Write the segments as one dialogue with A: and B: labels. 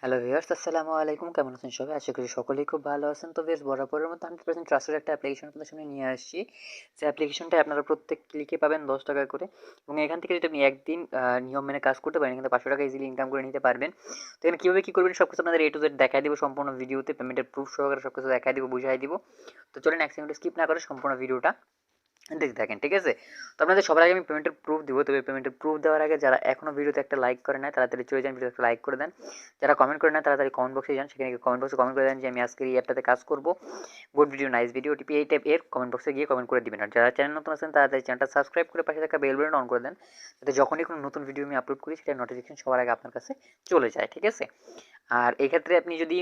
A: Hello viewers, আসসালামু আলাইকুম। কেমন আছেন সবাই? আশা করি সকলেই খুব ভালো আছেন। তো বেশ বরাবরের মতো 100% ট্রাস্টেড একটা অ্যাপ্লিকেশন আপনাদের সামনে নিয়ে আসছি। যে অ্যাপ্লিকেশনটা আপনারা প্রত্যেক ক্লিকে পাবেন ৳10 করে এবং এখান থেকে যদি আপনি একদিন নিয়ম মেনে কাজ করতে পারেন, কিন্তু ৳500 ইজিলি ইনকাম করে নিতে পারবেন। তো এখানে কীভাবে কী করবেন সবকিছু আপনাদের A to Z দেখায় দিব সম্পূর্ণ ভিডিওতে। পেমেন্টের প্রুফ সহকারে সবকিছু দেখায় দিব, বুঝাই দিব। তো চলেন এক সেকেন্ড স্কিপ না করে সম্পূর্ণ ভিডিওটা দেখতে থাকেন, ঠিক আছে? তো আপনাদের সবার আগে আমি পেমেন্টের প্রুফ দিব। তবে পেমেন্টের প্রুফ দেওয়ার আগে যারা এখনও ভিডিওতে একটা লাইক করে নাই তাড়াতাড়ি চলে যান, ভিডিওতে একটা লাইক করে দেন। যারা কমেন্ট করে না তাড়াতাড়ি কমেন্ট বক্সে যান, সেখানে কমেন্ট বক্সে কমেন্ট করে দেন যে আমি আজকের এই অ্যাপটাতে কাজ করব, গুড ভিডিও, নাইস ভিডিও, টিপি এই টাইপ এর কমেন্ট বক্সে গিয়ে কমেন্ট করে দিবেন। আর যারা চ্যানেল নতুন আছেন তাড়াতাড়ি চ্যানেলটা সাবস্ক্রাইব করে পাশে থাকা বেল বাটন অন করে দেন, যাতে যখনই কোনো নতুন ভিডিও আমি আপলোড করি সেটার নোটিফিকেশন সবার আগে আপনার কাছে চলে যায়, ঠিক আছে? আর এই ক্ষেত্রে আপনি যদি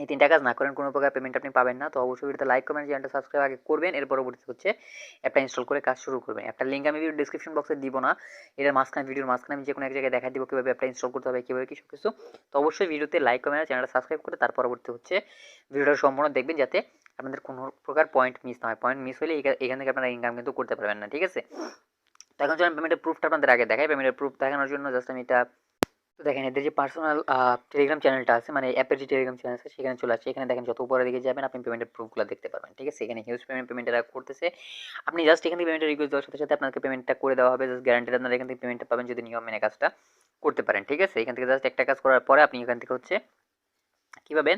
A: এই 3টা কাজ না করেন কোনো প্রকার পেমেন্ট আপনি পাবেন না। তো অবশ্যই ভিডিওতে লাইক, কমেন্ট, চ্যানেলটা সাবস্ক্রাইব আগে করবেন। এর পরবর্তীতে হচ্ছে অ্যাপটা ইনস্টল করে কাজ শুরু করবেন। অ্যাপটার লিঙ্ক আমি ভিডিওর ডেসক্রিপশন বক্সে দিব না। এটার মাঝখানে, ভিডিওর মাঝখানে আমি যেকোনো এক জায়গায় দেখাই দিব কীভাবে অ্যাপটা ইনস্টল করতে হবে, কীভাবে কী সব কিছু। তো অবশ্যই ভিডিওতে লাইক, কমেন্ট, চ্যানেলটা সাবস্ক্রাইব করে তার পরবর্তী হচ্ছে ভিডিওটা সম্পূর্ণ দেখবেন, যাতে আপনাদের কোনো প্রকার পয়েন্ট মিস না হয়। পয়েন্ট মিস হলে এখান থেকে আপনারা ইনকাম কিন্তু করতে পারবেন না, ঠিক আছে? তো এখন চলুন পেমেন্টের প্রুফটা আপনাদের আগে দেখাই। পেমেন্টের প্রুফ দেখানোর জন্য জাস্ট আমি এটা, তো দেখেন এদের যে পার্সোনাল টেলিগ্রাম চ্যানেলটা আছে, মানে অ্যাপের যে টেলিগ্রাম চ্যানেল আছে সেখানে চলে আসছে। এখানে দেখেন যত উপরের দিকে যাবেন আপনি পেমেন্টের প্রুফগুলো দেখতে পারবেন, ঠিক আছে? এখানে হিউজ পেমেন্ট এরা করতেছে। আপনি জাস্ট এখান থেকে পেমেন্টের রিকোয়েস্ট দেওয়ার সাথে সাথে আপনাকে পেমেন্টটা করে দেওয়া হবে। জাস্ট গ্যারান্টেড আপনারা এখান থেকে পেমেন্টটা পাবেন যদি নিয়ম মেনে কাজটা করতে পারেন, ঠিক আছে? এখান থেকে জাস্ট একটা কাজ করার পরে আপনি এখান থেকে হচ্ছে কী পাবেন,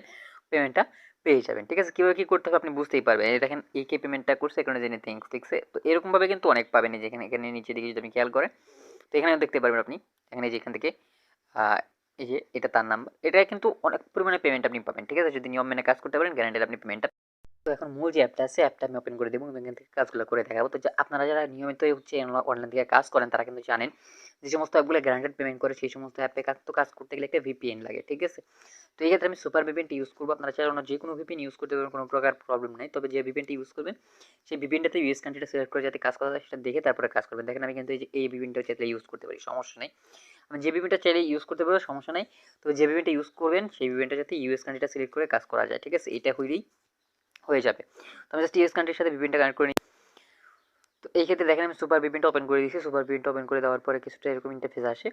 A: পেমেন্টটা পেয়ে যাবেন, ঠিক আছে? কীভাবে কী করতে হবে আপনি বুঝতেই পারবেন। এই দেখেন এই কে পেমেন্টটা করছে, এখানে জেনে থ্যাঙ্কস, ঠিক আছে? তো এরকমভাবে কিন্তু অনেক পাবেন। এই যে এখানে নিচের দিকে যদি আপনি খেয়াল করেন, তো এখানে দেখতে পারবেন আপনি, এখানে যে এখান থেকে এই যে এটা তার নাম্বার, এটা কিন্তু অনেক পরিমাণে পেমেন্ট আপনি পাবেন, ঠিক আছে? যদি নিয়ম মেনে কাজ করতে পারেন গ্যারান্টেড আপনি পেমেন্টটা। তো এখন মূল যে অ্যাপটা আছে, অ্যাপটা আমি ওপেন করে দেবো এবং এখান থেকে কাজগুলো করে দেখাবো। তো আপনারা যারা নিয়মিত হচ্ছে অনলাইন থেকে কাজ করেন তারা কিন্তু জানেন যে সমস্ত অ্যাপগুলো গ্যারান্টেড পেমেন্ট করে সেই সমস্ত অ্যাপে কাজ করতে গেলে একটা ভিপিএন লাগে, ঠিক আছে? তো এই ক্ষেত্রে আমি সুপার ভিপিএনটি ইউজ করবো। আপনারা চাইলে অন্য যে কোনো ভিপিএন ইউজ করতে পারবেন, কোনো প্রকার প্রবলেম নেই। তবে যে ভিপিএনটি ইউজ করবেন সেই ভিপিএনটাতে ইউএস কান্ট্রিটা সিলেক্ট করে যাতে কাজ করা যায় সেটা দেখে তারপরে কাজ করবেন। দেখেন আমি কিন্তু এই যে এই ভিপিএনটা চাইলে ইউজ করতে পারি, সমস্যা নেই। আমি যে ভিপিএনটা চাইলে ইউজ করতে পারবো, সমস্যা নেই। তবে যে ভিপিএনটা ইউজ করবেন সেই ভিপিএনটা যাতে ইউএস কান্ট্রিটা সিলেক্ট করে কাজ করা যায়, ঠিক আছে? এটা হইলেই হয়ে যাবে। তো আমি জাস্ট ইউএস কান্ট্রির সাথে ভিপিএনটা কানেক্ট করে নিই। তো এই ক্ষেত্রে দেখেন আমি সুপার ভিপিএনটা ওপেন করে দিয়েছি। সুপার ভিপিএনটা ওপেন করে দেওয়ার পরে কিছুটা এরকম ইন্টারফেস আসে,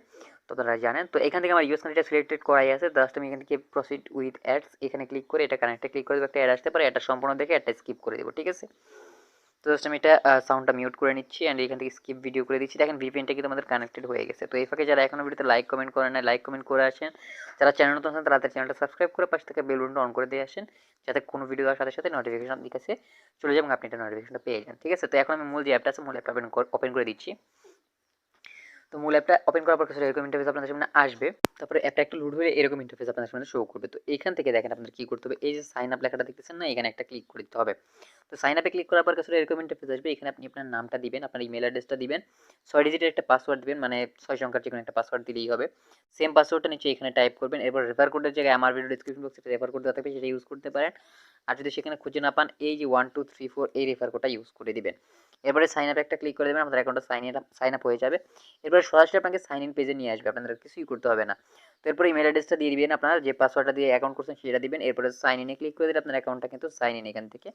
A: তো আপনারা জানেন। তো এখান থেকে আমার ইউএস কান্ট্রিটা সিলেক্টেড করাই আছে। জাস্ট আমি এখান থেকে প্রসিড উইথ অ্যাডস এখানে ক্লিক করে এটা কানেক্টে ক্লিক করে দেবো। একটা অ্যাড আসতে পারে, এটা সম্পূর্ণ দেখে একটা স্কিপ করে দেবো, ঠিক আছে? তো জাস্ট আমি এটা সাউন্ডটা মিউট করে নিচ্ছি অ্যান্ড এখান থেকে স্কিপ ভিডিও করে দিচ্ছি। দেখেন ভিপিএনটা কিন্তু আমাদের কানেক্টেড হয়ে গেছে। তো এই ফাঁকে যারা এখনো ভিডিওতে লাইক কমেন্ট করেন নাই, লাইক কমেন্ট করে আসেন। যারা চ্যানেল নতুন আছেন তারা চ্যানেলটা সাবস্ক্রাইব করে পাশে থেকে বেল বাটনটা অন করে দিয়ে আসেন, যাতে কোনো ভিডিও দেওয়ার সাথে সাথে নোটিফিকেশন আপনার কাছে চলে যাবে এবং আপনি এটা নোটিফিকেশনটা পেয়ে যান, ঠিক আছে? তো এখন আমি মূল যে অ্যাপটা আছে মূল অ্যাপটা ওপেন করে দিচ্ছি। তো মূল অ্যাপটা ওপেন করার পর কিছু এরকম ইন্টারফেস আপনাদের সামনে আসবে। তারপরে অ্যাপটা একটু লোড হয়ে এরকম ইন্টারফেস আপনাদের সামনে শো করবে। তো এইখান থেকে দেখেন আপনাদের কী করতে হবে, এই যে সাইন আপ লেখাটা দেখতেছেন না, এখানে একটা ক্লিক করে দিতে হবে। তো সাইন আপে ক্লিক করার পর কিছু এরকম ইন্টারফেস আসবে। এখানে আপনি আপনার নামটা দিবেন, আপনার ইমেল অ্যাড্রেসটা দিবেন, 6 ডিজিটের একটা পাসওয়ার্ড দিবেন, মানে 6 সংখ্যার যেকোনো একটা পাসওয়ার্ড দিলেই হবে। সেম পাসওয়ার্ডটা নিচে এখানে টাইপ করবেন। এরপর রেফার কোডের জায়গায় আমার ভিডিও ডিসক্রিপশন বক্সে রেফার কোড দেওয়া থাকবে, সেটা ইউজ করতে পারেন। আর যদি সেখানে খুঁজে না পান, এই যে 1 2 3 4 এই রেফার কোডটা ইউজ করে দিবেন। এরপরে সাইন আপে একটা ক্লিক করে দেবেন, আপনার অ্যাকাউন্টটা সাইন আপ হয়ে যাবে। এরপরে সরাসরি আপনাকে সাইন ইন পেজে নিয়ে আসবে, আপনাদের কিছুই করতে হবে না। তো এরপরে ইমেল অ্যাড্রেসটা দিয়ে দিবেন, আপনার যে পাসওয়ার্ডটা দিয়ে অ্যাকাউন্ট করছেন সেটা দিবেন। এরপরে সাইন ইনে ক্লিক করে দিলে আপনার অ্যাকাউন্টটা কিন্তু সাইন ইন এখান থেকে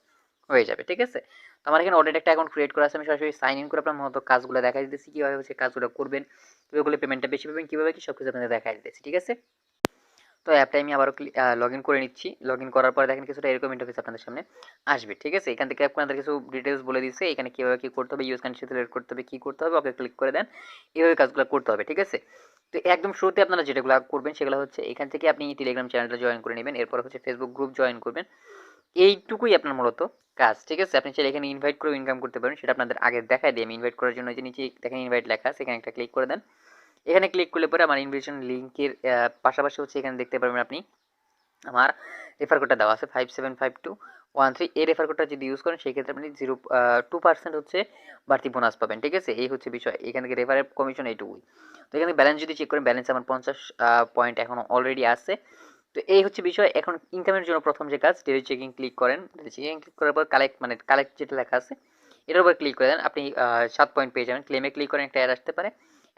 A: হয়ে যাবে, ঠিক আছে? তো আমার এখানে অলরেডি একটা অ্যাকাউন্ট ক্রিয়েট করা আছে। আমি সরাসরি সাইন ইন করে আপনার মতো কাজগুলো দেখা দিতেছি, কীভাবে হচ্ছে কাজগুলো করবেন, কীভাবে করলে পেমেন্টটা বেশি পাবেন, কীভাবে কি সব কিছু আপনাদের দেখা দিতেছি, ঠিক আছে? তো অ্যাপটাই আমি আবারও লগ ইন করে নিচ্ছি। লগ ইন করার পরে দেখেন কিছুটা এরকম ইন্টারফেস আপনাদের সামনে আসবে, ঠিক আছে? এখান থেকে আপনাদের কিছু ডিটেলস বলে দিচ্ছে, এখানে কীভাবে কী করতে হবে, ইউজ কান্ট্রি সিলেক্ট করতে হবে, কী করতে হবে, ওকে ক্লিক করে দেন। এইভাবে কাজগুলো করতে হবে, ঠিক আছে? তো একদম শুরুতে আপনারা যেগুলো করবেন সেগুলো হচ্ছে এখান থেকে আপনি টেলিগ্রাম চ্যানেলটা জয়েন করে নেবেন। এরপর হচ্ছে ফেসবুক গ্রুপ জয়েন করবেন। এইটুকুই আপনার মূলত কাজ, ঠিক আছে? আপনি চাইলে এখানে ইনভাইট করে ইনকাম করতে পারেন, সেটা আপনাদের আগে দেখাই দিই। আমি ইনভাইট করার জন্য যে নিচে দেখেন ইনভাইট লেখা আছে, এখানে একটা ক্লিক করে দেন। এখানে ক্লিক করলে পরে আমার ইনভিটেশন লিঙ্কের পাশাপাশি হচ্ছে এখানে দেখতে পারবেন আপনি আমার রেফার কোডটা দেওয়া আছে 575213। এই রেফার কোডটা যদি ইউজ করেন সেই ক্ষেত্রে আপনি 2% হচ্ছে বাড়তি বোনাস পাবেন, ঠিক আছে? এই হচ্ছে বিষয়। এখান থেকে রেফারের কমিশন এইটুকুই। তো এখানে ব্যালেন্স যদি চেক করেন, ব্যালেন্স আমার 50 পয়েন্ট এখনও অলরেডি আছে। তো এই হচ্ছে বিষয়। এখন ইনকামের জন্য প্রথম যে কাজ, ডেলি চেকিং ক্লিক করেন। ডেলি চেকিং ক্লিক করার পর কালেক্ট যেটা লেখা আছে এটার উপর ক্লিক করে দেন, আপনি 7 পয়েন্ট পেয়ে যাবেন। ক্লেমে ক্লিক করেন, একটা অ্যাড আসতে পারে,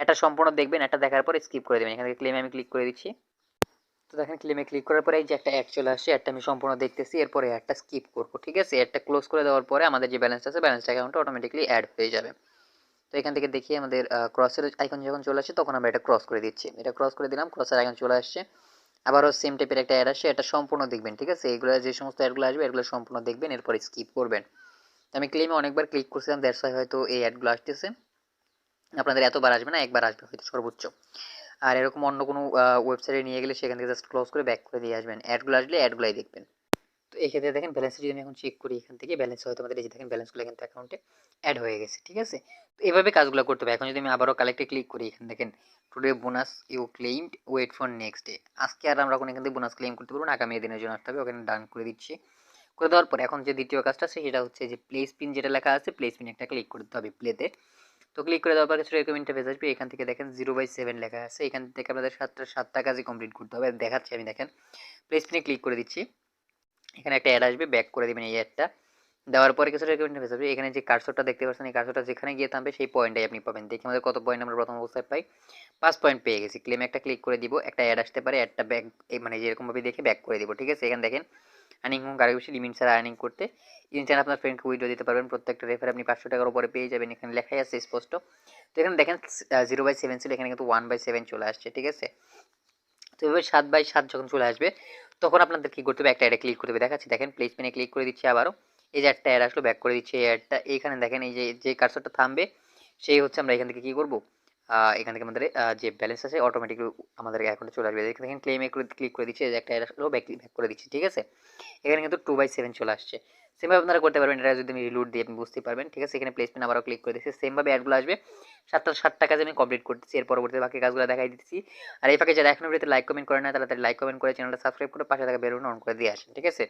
A: এটা সম্পূর্ণ দেখবেন, এটা দেখার পর স্কিপ করে দেবেন। এখান থেকে ক্লেমে আমি ক্লিক করে দিচ্ছি। তো দেখেন ক্লেমে ক্লিক করার পরে এই যে একটা অ্যাড চলে আসছে, অ্যাডটা আমি সম্পূর্ণ দেখতেছি। এরপরে অ্যাডটা স্কিপ করবো, ঠিক আছে? অ্যাডটা ক্লোজ করে দেওয়ার পরে আমাদের যে ব্যালেন্স আছে ব্যালেন্স অ্যাকাউন্টটা অটোমেটিকলি অ্যাড হয়ে যাবে। তো এখান থেকে দেখি আমাদের ক্রসের আইকন যখন চলে আসে তখন আমরা এটা ক্রস করে দিচ্ছি। এটা ক্রস করে দিলাম, ক্রসের আইকন চলে আসছে। আবারও সেম টাইপের একটা অ্যাড আসে, এটা সম্পূর্ণ দেখবেন, ঠিক আছে? এগুলো যে সমস্ত অ্যাডগুলো আসবে এগুলো সম্পূর্ণ দেখবেন, এরপর স্কিপ করবেন। আমি ক্লেমে অনেকবার ক্লিক করছিলাম, দ্যাটস ওয়াই হয়তো এই অ্যাডগুলো আসতেছে। আপনাদের এতবার আসবে না, একবার আসবে হয়তো সর্বোচ্চ। আর এরকম অন্য কোনো ওয়েবসাইটে নিয়ে গেলে সেখান থেকে জাস্ট ক্লোজ করে ব্যাক করে দিয়ে আসবেন, অ্যাডগুলো আসলে অ্যাডগুলাই দেখবেন। তো এক্ষেত্রে দেখেন ব্যালেন্সে যদি আমি এখন চেক করি, এখান থেকে ব্যালেন্স হয়তো আমাদের এই যে দেখেন ব্যালেন্সগুলো কিন্তু অ্যাকাউন্টে অ্যাড হয়ে গেছে, ঠিক আছে? তো এভাবে কাজগুলো করতে হবে। এখন যদি আমি আবারও কালেক্টে ক্লিক করি, এখানে দেখেন today bonus you claimed, wait for next day. আজকে আর আমরা কোনো এখান থেকে বোনাস ক্লেম করতে পারবো না, আগামী দিনের জন্য আসতে হবে। ওখানে ডান করে দিচ্ছি। করে দেওয়ার পর এখন যে দ্বিতীয় কাজটা আছে সেটা হচ্ছে যে প্লে স্পিন যেটা লেখা আছে, প্লে স্পিন একটা ক্লিক করতে হবে প্লেতে। তো ক্লিক করে দেওয়ার পর কিছু রেকমেন্ড পেজ আসবে, এখান থেকে দেখেন 0/7 লেখা আছে, এখান থেকে আপনাদের সাতটা কাজই কমপ্লিট করতে হবে। দেখাচ্ছি আমি, দেখেন প্লে স্পিনে ক্লিক করে দিচ্ছি, এখানে একটা অ্যাড আসবে, ব্যাক করে দিবেন এই অ্যাডটা। দেওয়ার পরে কিছু রেকমেন্ড পেজ আসবে, এখানে যে কার্সরটা দেখতে পাচ্ছেন এই কার্সরটা যেখানে গিয়ে থামবে সেই পয়েন্টটাই আপনি পাবেন। দেখি আমাদের কত পয়েন্ট আমরা প্রথম অবস্থায় পাই, 5 পয়েন্ট পেয়ে গেছি। ক্লেমে একটা ক্লিক করে দিব, একটা অ্যাড আসতে পারে, অ্যাডটা ব্যাক মানে যেরকমভাবে দেখে ব্যাক করে দিব, ঠিক আছে? এখানে দেখেন আর্নিং হোম আরও বেশি লিমিট ছাড়া আর্নিং করতে ইন চান আপনার ফ্রেন্ডকে উইড্রো দিতে পারবেন, প্রত্যেকটা রেফারে আপনি 500 টাকার উপরে পেয়ে যাবেন, এখানে লেখাই আছে স্পষ্ট। তো এখানে দেখেন 0/7 ছিল, এখানে কিন্তু 1/7 চলে আসছে, ঠিক আছে? তো এভাবে 7/7 যখন চলে আসবে তখন আপনাদের কি করতে হবে, একটা অ্যাডে ক্লিক করতে হবে। দেখাচ্ছি, দেখেন প্লেসমেন্টে ক্লিক করে দিচ্ছি আবারও, এই যে একটা অ্যাড আসলো, ব্যাক করে দিচ্ছি এই অ্যাডটা। এইখানে দেখেন এই যে যে কার্সরটা থামবে সেই হচ্ছে আমরা এখান থেকে কি করব, এখান থেকে আমাদের যে ব্যালেন্স আছে অটোমেটিকলি আমাদের অ্যাকাউন্টে চলে আসবে। দেখেন ক্লেমে ক্লিক করে দিচ্ছি, এই যে একটা অ্যাড আসলো, ব্যাক করে দিচ্ছি, ঠিক আছে? এখানে কিন্তু 2/7 চলে আসছে। সেমভাবে আপনারা করতে পারবেন, এটা যদি আমি রিলোড দিই আপনি বুঝতে পারবেন, ঠিক আছে? এখানে প্লেসমেন্ট আবারও ক্লিক করে দিচ্ছি, সেমভাবে অ্যাডগুলো আসবে। 7টা কাজ আমি কমপ্লিট করতেছি, এর পরবর্তীতে বাকি কাজগুলো দেখাই দিচ্ছি। আর এই ফাঁকে যারা এখনো ভিডিওতে লাইক কমেন্ট করে না তারা লাইক কমেন্ট করে চ্যানেলটা সাবস্ক্রাইব করে পাশে থাকা বেল বাটন অন করে দিয়ে আসেন, ঠিক আছে?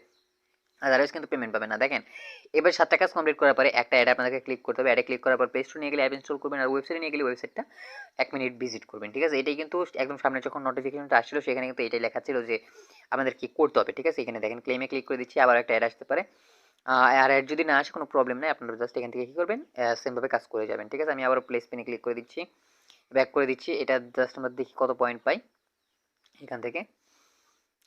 A: আদারওয়াইজ কিন্তু পেমেন্ট পাবেন না। দেখেন এবার 7টা কাজ কমপ্লিট করার পরে একটা অ্যাড আপনাদেরকে ক্লিক করতে হবে, অ্যাডে ক্লিক করার পর প্লে স্টোর নিয়ে গেলে অ্যাপ ইনস্টল করবেন, আর ওয়েবসাইটে নিয়ে গেলে ওয়েবসাইটটা 1 মিনিট ভিজিট করবেন, ঠিক আছে? এটাই কিন্তু একদম সামনে যখন নোটিফিকেশনটা আসছিল সেখানে কিন্তু এটাই লেখা ছিল যে আমাদের কি করতে হবে, ঠিক আছে? এখানে দেখেন ক্লেমে ক্লিক করে দিচ্ছি, আবার একটা অ্যাড আসতে পারে। আর অ্যাড যদি না আসে কোনো প্রবলেম নাই, আপনারা জাস্ট এখান থেকে কী করবেন, সেমভাবে কাজ করে যাবেন, ঠিক আছে? আমি আবার প্লে স্পিনে ক্লিক করে দিচ্ছি, ব্যাক করে দিচ্ছি। এটা জাস্ট আমরা দেখি কত পয়েন্ট পাই এখান থেকে।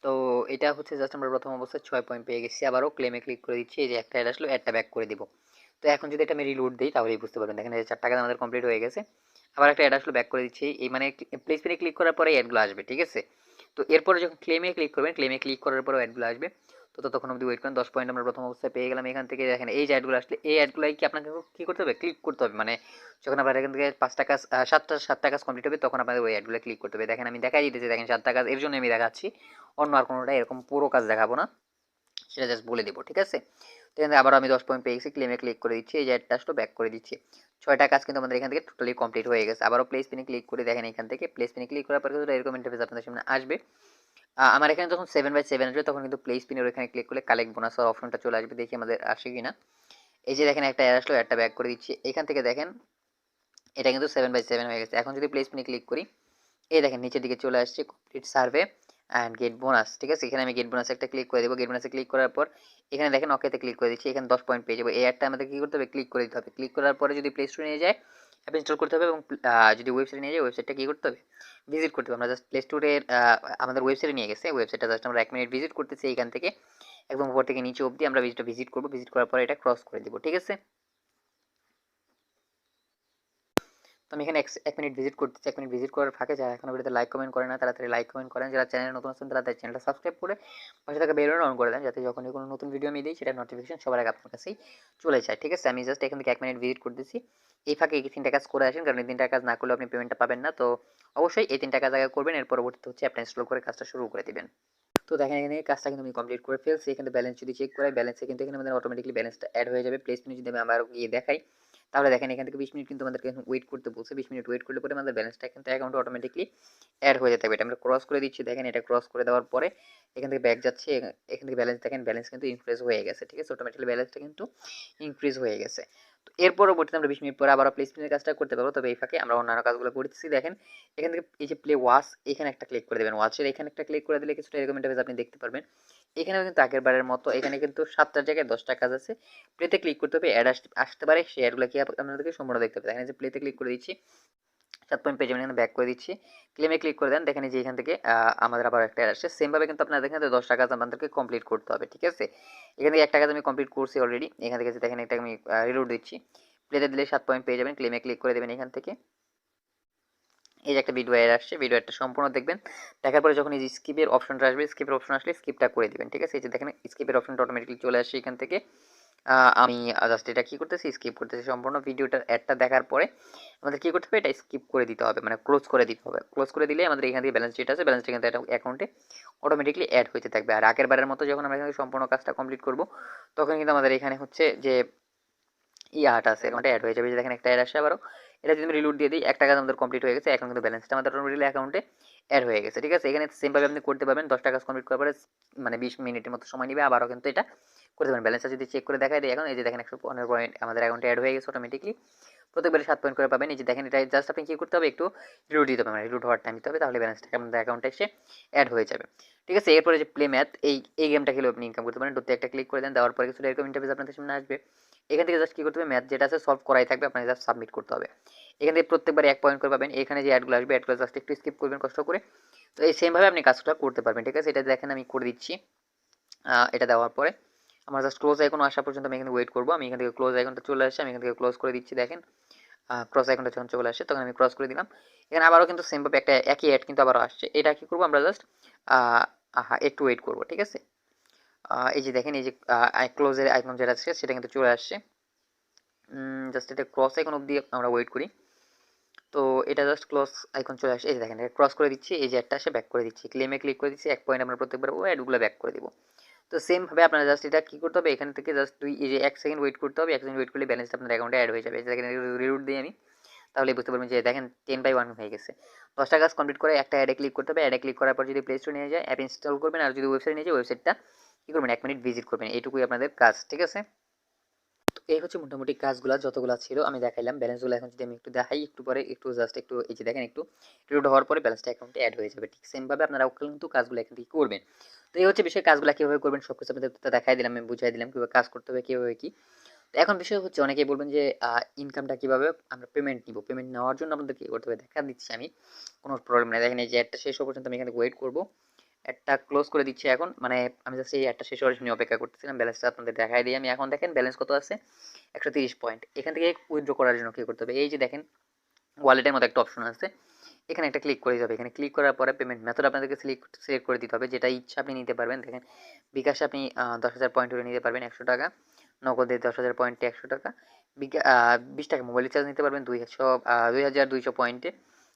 A: তো এটা হচ্ছে জাস্ট আমরা প্রথম অবস্থায় 6 পয়েন্ট পেয়ে গেছি। আবারও ক্লেমে ক্লিক করে দিচ্ছি, এই যে একটা অ্যাড আসলো, অ্যাডটা ব্যাক করে দিব। তো এখন যদি এটা আমি রিলোড দিই তাহলেই বুঝতে পারবেন, দেখেন এই 4টা কাজ আমাদের কমপ্লিট হয়ে গেছে। আবার একটা অ্যাড আসলো, ব্যাক করে দিচ্ছি। এই মানে প্লে স্পিনে ক্লিক করার পরে অ্যাডগুলো আসবে, ঠিক আছে? তো এরপরে যখন ক্লেমে ক্লিক করবেন, ক্লেমে ক্লিক করার পরেও অ্যাডগুলো আসবে। তো ততক্ষণ অবধি ওয়েট করেন। 10 পয়েন্ট আমরা প্রথম অবস্থায় পেয়ে গেলাম। এখান থেকে দেখেন এই যে অ্যাডগুলো আসলে এই অ্যাডগুলাই কি আপনাকে কী করতে হবে, ক্লিক করতে হবে। মানে যখন আপনার এখান থেকে 5টা কাজ 7টা কাজ কমপ্লিট হবে তখন আপনাদের ওই অ্যাডগুলো ক্লিক করতে হবে। দেখেন আমি দেখাই দিতেছি, দেখেন 7টা কাজ, এর জন্য আমি দেখাচ্ছি, অন্য আর কোনোটা এরকম পুরো কাজ দেখাবো না, সেটা জাস্ট বলে দেবো, ঠিক আছে? তো এখানে আবার আমি 10 পয়েন্ট পেয়ে গেছি, ক্লেমে ক্লিক করে দিচ্ছি, এই যে অ্যাডটা আসলো, ব্যাক করে দিচ্ছি। 6টা কাজ কিন্তু আমাদের এখান থেকে টোটালি কমপ্লিট হয়ে গেছে। আবারও প্লে স্পিনে ক্লিক করে দেখেন, এখান থেকে প্লে স্পিনে ক্লিক করার পরে কিন্তু এরকম ইন্টারফেস আপনাদের সামনে আসবে। আমার এখানে যখন 7/7 আসবে তখন কিন্তু প্লে স্পিনের ওইখানে ক্লিক করলে কালেক্ট বোনাসের অপশনটা চলে আসবে, দেখি আমাদের আসে কিনা। এই যে দেখেন একটা অ্যাড আসলো, একটা ব্যাক করে দিচ্ছি। এখান থেকে দেখেন এটা কিন্তু 7/7 হয়ে গেছে। এখন যদি প্লে স্পিনে ক্লিক করি, এই দেখেন নিচের দিকে চলে আসছে complete survey and get bonus, ঠিক আছে? এখানে আমি গেট বোনাস একটা ক্লিক করে দেবো। গেট বোনাসে ক্লিক করার পর এখানে দেখেন ওকেতে ক্লিক করে দিচ্ছি, এখানে 10 পয়েন্ট পেয়ে যাবো। এই অ্যাডটা আমাদের কী করতে হবে, ক্লিক করে দিতে হবে। ক্লিক করার পরে যদি প্লে স্টোরে নিয়ে যায় অ্যাপ ইনস্টল করতে হবে, এবং যদি ওয়েবসাইটে নিয়ে যায় ওয়েবসাইটটা কী করতে হবে, ভিজিট করতে হবে। আমরা জাস্ট প্লে স্টোরের আমাদের ওয়েবসাইটে নিয়ে গেছে, ওয়েবসাইটটা জাস্ট আমরা 1 মিনিট ভিজিট করতেছি। এইখান থেকে একদম উপর থেকে নিচে অবধি আমরা ভিজিট করবো, ভিজিট করার পরে এটা ক্রস করে দেবো, ঠিক আছে? তো আমি এখানে 1 মিনিট ভিজিট করতেছি। 1 মিনিট ভিজিট করার ফাঁকে যারা এখনো ভিডিওতে লাইক কমেন্ট করে না তাড়াতাড়ি লাইক কমেন্ট করেন, যারা চ্যানেলে নতুন আছেন তারা তাদের চ্যানেলটা সাবস্ক্রাইব করে পাশে থাকা বেল বাটন অন করে দেন, যাতে যখনই কোনো নতুন ভিডিও আমি দিই সেটা নোটিফিকেশন সবার আগে আপনার কাছেই চলে যায়, ঠিক আছে? আমি জাস্ট এখান থেকে 1 মিনিট ভিজিট করতেছি। এই ফাঁকে এই 3টা কাজ করে আসেন, কারণ এই 3টা কাজ না করলে আপনি পেমেন্টটা পাবেন না। তো অবশ্যই এই 3টা কাজ আগে করবেন, এর পরবর্তীতে হচ্ছে অ্যাপটা ইনস্টল করে কাজটা শুরু করে দিবেন। তো দেখেন এখানে কাজটা কিন্তু আমি কমপ্লিট করে ফেলছি। এখানে ব্যালেন্স যদি চেক করাই, ব্যালেন্সে কিন্তু এখানে আমাদের অটোমেটিকলি ব্যালেন্সটা অ্যাড হয়ে যাবে। প্লেসমেন্ট যদি আমি আবার গিয়ে দেখাই তাহলে দেখেন এখান থেকে 20 মিনিট কিন্তু আমাদেরকে ওয়েট করতে বলছে। 20 মিনিট ওয়েট করলে পরে আমাদের ব্যালেন্সটা কিন্তু অ্যাকাউন্টে অটোমেটিকলি অ্যাড হয়ে যেতে হবে। এটা আমরা ক্রস করে দিচ্ছি, দেখেন এটা ক্রস করে দেওয়ার পরে এখান থেকে ব্যাক যাচ্ছে, এখান থেকে ব্যালেন্স দেখেন, ব্যালেন্স কিন্তু ইনক্রিজ হয়ে গেছে, ঠিক আছে? অটোমেটিক্যালি ব্যালেন্সটা কিন্তু ইনক্রিজ হয়ে গেছে। তো এর পরবর্তীতে আমরা 20 মিনিট পরে আবার প্লেসমেন্টের কাজটা করতে পারবো। তবে এই ফাঁকে আমরা অন্যান্য কাজগুলো করতেছি। দেখেন এখান থেকে এই যে প্লে ওয়াচ, এখানে একটা ক্লিক করে দেবেন, ওয়াচের এখানে একটা ক্লিক করে দিলে কিছুটা এরকম ইন্টারফেস আপনি দেখতে পারবেন। এখানেও কিন্তু আগের বারের মতো এখানে কিন্তু 7টার জায়গায় 10টা কাজ আছে। প্লেতে ক্লিক করতে হবে, অ্যাড আসতে পারে, সেই অ্যাডগুলো কি আপনাদেরকে সম্পূর্ণ দেখতে হবে। দেখেন যে প্লেতে ক্লিক করে দিচ্ছি, 7 পয়েন্ট পেয়ে যাবেন, এখানে ব্যাক করে দিচ্ছি। ক্লেমে ক্লিক করে দেন, দেখেন যে এখান থেকে আমাদের আবার একটা আসছে। সেমভাবে কিন্তু আপনাদের এখানে 10টা কাজ আপনাদেরকে কমপ্লিট করতে হবে, ঠিক আছে? এখান থেকে একটা কাজ আমি কমপ্লিট করছি অলরেডি। এখান থেকে দেখেন একটা আমি রিলোড দিচ্ছি, প্লেতে দিলে 7 পয়েন্ট পেয়ে যাবেন। ক্লেমে ক্লিক করে দেবেন এখান থেকে, এই যে একটা ভিডিও অ্যাড আসছে, ভিডিও অ্যাডটা সম্পূর্ণ দেখবেন। দেখার পরে যখন এই যে স্কিপের অপশনটা আসবে, স্কিপের অপশন আসলে স্কিপটা করে দিবেন, ঠিক আছে? এই যে দেখেন স্কিপের অপশনটা অটোমেটিক্যালি চলে আসছে এখান থেকে। আমি জাস্ট এটা কী করতেছি, স্কিপ করতেছি সম্পূর্ণ ভিডিওটার অ্যাডটা দেখার পরে আমাদের কী করতে হবে, এটা স্কিপ করে দিতে হবে, মানে ক্লোজ করে দিতে হবে। ক্লোজ করে দিলে আমাদের এখান থেকে ব্যালেন্স যেটা আছে, ব্যালেন্সটা কিন্তু এটা অ্যাকাউন্টে অটোমেটিক্যালি অ্যাড হতে থাকবে। আর আগের বারের মতো যখন আমরা এখানে সম্পূর্ণ কাজটা কমপ্লিট করব, তখন কিন্তু আমাদের এখানে হচ্ছে যে আর্ট আছে অ্যাকাউন্টে অ্যাড হয়ে যাবে। যে দেখেন একটা অ্যাড আসে আবারও, এটা যদি আমি রিলোড দিয়ে দিই, একটা কাজ আমাদের কমপ্লিট হয়ে গেছে। এখন কিন্তু ব্যালেন্সটা আমাদের অটোমেটিক্যালি অ্যাকাউন্টে অ্যাড হয়ে গেছে, ঠিক আছে? এখানে সেমভাবে আপনি করতে পারবেন। 10টা কাজ কমপ্লিট করার পরে মানে 20 মিনিটের মতো সময় নেবে, আবারও কিন্তু এটা করতে পারেন। ব্যালেন্সটা যদি চেক করে দেখাই দিই এখন, এই যে দেখেন 115 পয়েন্ট আমাদের অ্যাকাউন্টে অ্যাড হয়ে গেছে অটোমেটিকলি। প্রত্যেকবারে 7 পয়েন্ট করে পাবেন। এই যে দেখেন এটা জাস্ট আপনি কী করতে হবে, একটু রিলোড দিতে হবে, মানে রিলোড হওয়ার টাইম দিতে হবে, তাহলে ব্যালেন্সটা আমাদের অ্যাকাউন্টে এসে অ্যাড হয়ে যাবে, ঠিক আছে? এরপরে যে প্লে ম্যাথ, এই গেমটা খেলেও আপনি ইনকাম করতে পারেন। ডোতে একটা ক্লিক করে দেন, দেওয়ার পরে কিছু এরকম ইন্টারফেস আপনাদের সামনে আসবে। এখান থেকে জাস্ট কী করতে হবে, ম্যাথ যেটা আছে সলভ করাই থাকবে, আপনাকে জাস্ট সাবমিট করতে হবে। এখান থেকে প্রত্যেকবারে 1 পয়েন্ট করে পাবেন। এখানে যে অ্যাডগুলো আসবে, অ্যাডগুলো জাস্ট একটু স্কিপ করবেন কষ্ট করে। তো এই সেমভাবে আপনি কাজটা করতে পারবেন, ঠিক আছে? এটা দেখেন আমি করে দিচ্ছি। এটা দেওয়ার পরে আমার জাস্ট ক্লোজ আইকন আসা পর্যন্ত আমি এখানে ওয়েট করবো। আমি এখান থেকে ক্লোজ আইকনটা চলে আসছে, আমি এখান থেকে ক্লোজ করে দিচ্ছি। দেখেন ক্রস আইকনটা যখন চলে আসে তখন আমি ক্রস করে দিলাম। এখানে আবারও কিন্তু সেমভাবে একটা একই অ্যাড কিন্তু আবারও আসছে। এটা কী করবো, আমরা জাস্ট একটু ওয়েট করবো, ঠিক আছে? এই যে দেখেন এই যে ক্লোজের আইকন যেটা আছে সেটা কিন্তু চলে আসছে। জাস্ট এটা ক্রস আইকন অবধি আমরা ওয়েট করি। তো এটা জাস্ট ক্লোজ আইকন চলে আসে। এই যে দেখেন এটা ক্রস করে দিচ্ছি, এই যে একটা আসে ব্যাক করে দিচ্ছি, ক্লেমে ক্লিক করে দিচ্ছি। 1 পয়েন্ট আমরা প্রত্যেকবার ও অ্যাডগুলো ব্যাক করে দিব। তো সেমভাবে আপনারা জাস্ট এটা কী করতে হবে, এখান থেকে জাস্ট এই যে 1 সেকেন্ড ওয়েট করতে হবে। 1 সেকেন্ড ওয়েট করলে ব্যালেন্সটা আপনার অ্যাকাউন্টে অ্যাড হয়ে যাবে। এই যে দেখেন রিরুট দিই আমি, তাহলে বুঝতে পারবেন যে দেখেন 10/1 হয়ে গেছে। 10টা কাজ কমপ্লিট করে একটা অ্যাডে ক্লিক করতে হবে। অ্যাডে ক্লিক করার পর যদি প্লে স্টোরে নিয়ে যায়, অ্যাপ ইনস্টল করবেন। আর যদি ওয়েবসাইট নিয়ে যায়, ওয়েবসাইটটা কী করবেন, 1 মিনিট ভিজিট করবেন। এইটুকুই আপনাদের কাজ, ঠিক আছে? তো এই হচ্ছে মোটামুটি কাজগুলা যতগুলা ছিল আমি দেখাইলাম। ব্যালেন্সগুলো এখন যদি আমি একটু দেখাই, একটু পরে একটু জাস্ট একটু এই যে দেখেন একটু রিলোড হওয়ার পরে ব্যালেন্সটা অ্যাকাউন্টে অ্যাড হয়ে যাবে। ঠিক সেমভাবে আপনারাও কিন্তু কাজগুলো এখান থেকে করবেন। তো এই হচ্ছে বিষয়, কাজগুলো কীভাবে করবেন সব কিছু আপনাদের দেখাই দিলাম, আমি বুঝাই দিলাম কীভাবে কাজ করতে হবে, কীভাবে কী। তো এখন বিষয় হচ্ছে অনেকেই বলবেন যে ইনকামটা কীভাবে আমরা পেমেন্ট নিব। পেমেন্ট নেওয়ার জন্য আপনাদের কী করতে হবে দেখা দিচ্ছি আমি, কোনো প্রবলেম নেই। দেখেন এই যে অ্যাডটা শেষ হওয়া পর্যন্ত আমি এখানে ওয়েট করবো। অ্যাডটা ক্লোজ করে দিচ্ছি এখন, মানে আমি জাস্ট এই অ্যাডটা শেষ হওয়ার জন্য অপেক্ষা করতেছিলাম। ব্যালেন্সটা আপনাদের দেখাই দিই আমি। এখন দেখেন ব্যালেন্স কত আছে, 130 পয়েন্ট। এখান থেকে উইথড্র করার জন্য কী করতে হবে, এই যে দেখেন ওয়ালেটের মতো একটা অপশন আছে, এখানে একটা ক্লিক করে যাবে। এখানে ক্লিক করার পরে পেমেন্ট মেথড আপনাদেরকে সিলেক্ট করে দিতে হবে, যেটা ইচ্ছা আপনি নিতে পারবেন। দেখেন বিকাশে আপনি 10,000 পয়েন্ট করে নিতে পারবেন 100 টাকা, নগদে 10,000 পয়েন্টে 100 টাকা, 20 টাকা মোবাইল রিচার্জ নিতে পারবেন 2,200 পয়েন্টে।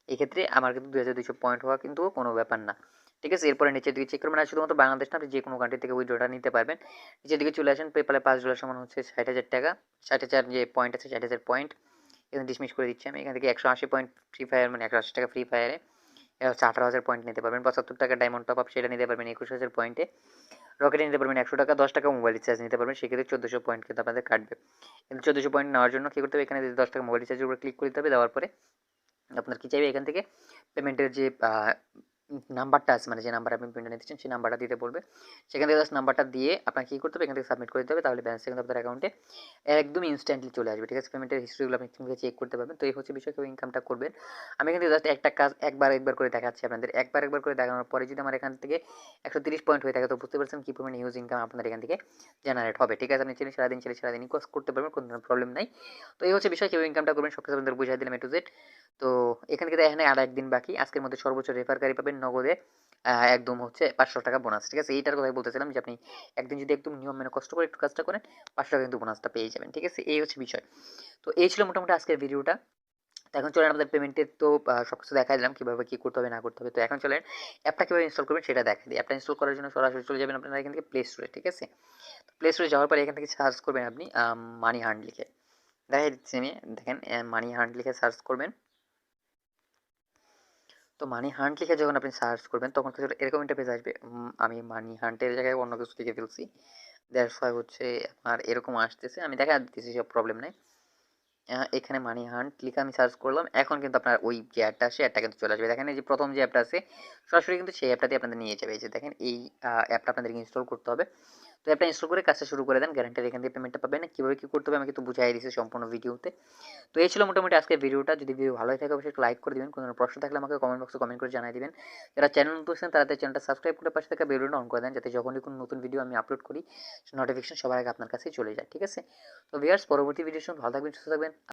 A: এক্ষেত্রে আমার কিন্তু 2,200 পয়েন্ট হওয়া কিন্তু কোনো ব্যাপার না, ঠিক আছে? এরপরে নিচের দিকে চেক করবেন, আর শুধুমাত্র বাংলাদেশ না, আপনি যে কোনো কান্ট্রি থেকে উইথড্রটা নিতে পারবেন। নিচের দিকে চলে আসেন, পেপালে $5 সমান হচ্ছে 60,000 টাকা। 60,000 যে পয়েন্ট আছে 60,000 পয়েন্ট এখানে ডিসমিস করে দিচ্ছি আমি। এখান থেকে 180 পয়েন্ট ফ্রি ফায়ার, মানে 180 টাকা ফ্রি ফায়ারে এটা হচ্ছে 18,000 পয়েন্ট নিতে পারবেন। 75 টাকা ডায়মন্ড টপ আপ সেটা নিতে পারবেন 21,000 পয়েন্টে। রকেটে নিতে পারবেন 100 টাকা, 10 টাকা মোবাইল রিচার্জ নিতে পারবেন, সেক্ষেত্রে 1,400 পয়েন্ট কিন্তু আপনাদের কাটবে। কিন্তু 1,400 পয়েন্ট নেওয়ার জন্য কী করতে হবে, এখানে 10 টাকা মোবাইল রিচার্জের উপর ক্লিক করতে হবে। দেওয়ার পরে আপনার কী চাইবে, এখান থেকে পেমেন্টের যে নাম্বারটা আছে, মানে যে নাম্বার আপনি পেমেন্টটা নিতে চান সেই নাম্বারটা দিতে বলবে। সেখান থেকে জাস্ট নাম্বারটা দিয়ে আপনার কী করতে হবে, এখান থেকে সাবমিট করে দিতে হবে, তাহলে ব্যালেন্সটা কিন্তু আপনার অ্যাকাউন্টে একদম ইনস্ট্যান্টলি চলে আসবে, ঠিক আছে? পেমেন্টের হিস্ট্রিগুলো আপনি এখান থেকে চেক করতে পারবেন। তো এই হচ্ছে বিষয়, কেউ ইনকামটা করবেন। আমি এখান থেকে জাস্ট একটা কাজ একবার করে দেখাচ্ছি আপনাদের। একবার করে দেখানোর পরে যদি আমার এখান থেকে 130 পয়েন্ট হয়ে থাকে, তো বুঝতে পারছেন কী পরিমাণ হিউজ ইনকাম আপনাদের এখান থেকে জেনারেট হবে, ঠিক আছে? আপনি চাইলে সারাদিন কাজ করতে পারবেন, কোনো প্রবলেম নাই। তো এই হচ্ছে বিষয়, কেউ ইনকামটা করবেন সব কিছু আপনাদের বুঝাই দিলাম এ টু জেড। তো এখান থেকে এখানে আর একদিন বাকি, আজকের মধ্যে সর্বোচ্চ রেফারকারী পাবেন নগদে একদম হচ্ছে 500 টাকা বোনাস, ঠিক আছে? এইটার কথাই বলতেছিলাম যে আপনি একদিন যদি একদম নিয়ম মেনে কষ্ট করে একটু কাজটা করেন, 500 টাকা কিন্তু বোনাসটা পেয়ে যাবেন, ঠিক আছে? এই হচ্ছে বিষয়। তো এই ছিল মোটামুটি আজকের ভিডিওটা। তো এখন চলেন আমাদের পেমেন্টের তো সব কিছু দেখাই দিলাম কীভাবে কী করতে হবে না করতে হবে। তো এখন চলেন অ্যাপটা কীভাবে ইনস্টল করবেন সেটা দেখাই দিই। অ্যাপটা ইনস্টল করার জন্য সরাসরি চলে যাবেন আপনারা এখান থেকে প্লে স্টোরে, ঠিক আছে? প্লে স্টোরে যাওয়ার পরে এখান থেকে সার্চ করবেন আপনি মানি হান্ট লিখে, দেখাই দিচ্ছি আমি। দেখেন মানি হান্ট লিখে সার্চ করবেন। তো মানি হান্ট লিখে যখন আপনি সার্চ করবেন তখন কিছু এরকম ইন্টারফেস আসবে। আমি মানি হান্টের জায়গায় অন্য কিছু লিখে ফেলছি, দ্যাটস ওয়াই হচ্ছে আমার এরকম আসতেছে। আমি দেখা দিতেছি, সব প্রবলেম নাই। এখানে মানি হান্ট লিখে আমি সার্চ করলাম, এখন কিন্তু আপনার ওই যে অ্যাডটা আসে অ্যাডটা কিন্তু চলে আসবে। দেখেন এই যে প্রথম যে অ্যাপটা আছে সরাসরি কিন্তু সেই অ্যাপটাতে আপনাদের নিয়ে যাবে। এই যে দেখেন এই অ্যাপটা আপনাদেরকে ইনস্টল করতে হবে। তো অ্যাপটা ইনস্টল করে কাজটা শুরু করে দেন, গ্যারান্টেড এখান থেকে পেমেন্টটা পাবেন। কীভাবে কী করতে হবে আমি কিন্তু বুঝাই দিয়েছি সম্পূর্ণ ভিডিওতে। তো এই ছিল মোটামুটি আজকের ভিডিওটা। যদি ভিডিও ভালো হয়ে থাকে অবশ্যই একটু লাইক করে দিবেন। কোনো প্রশ্ন থাকলে আমাকে কমেন্ট বক্সে কমেন্ট করে জানিয়ে দিবেন। যারা চ্যানেল নতুন আছেন তারা চ্যানেলটা সাবস্ক্রাইব করে পাশে থাকা বেল বাটনটা অন করে দেন, যাতে যখনই কোনো নতুন ভিডিও আমি আপলোড করি নোটিফিকেশন সবার আগে আপনার কাছে চলে যায়, ঠিক আছে? তো ভিউয়ার্স, পরবর্তী ভিডিওর জন্য ভালো থাকবেন, সুস্থ থাকবেন।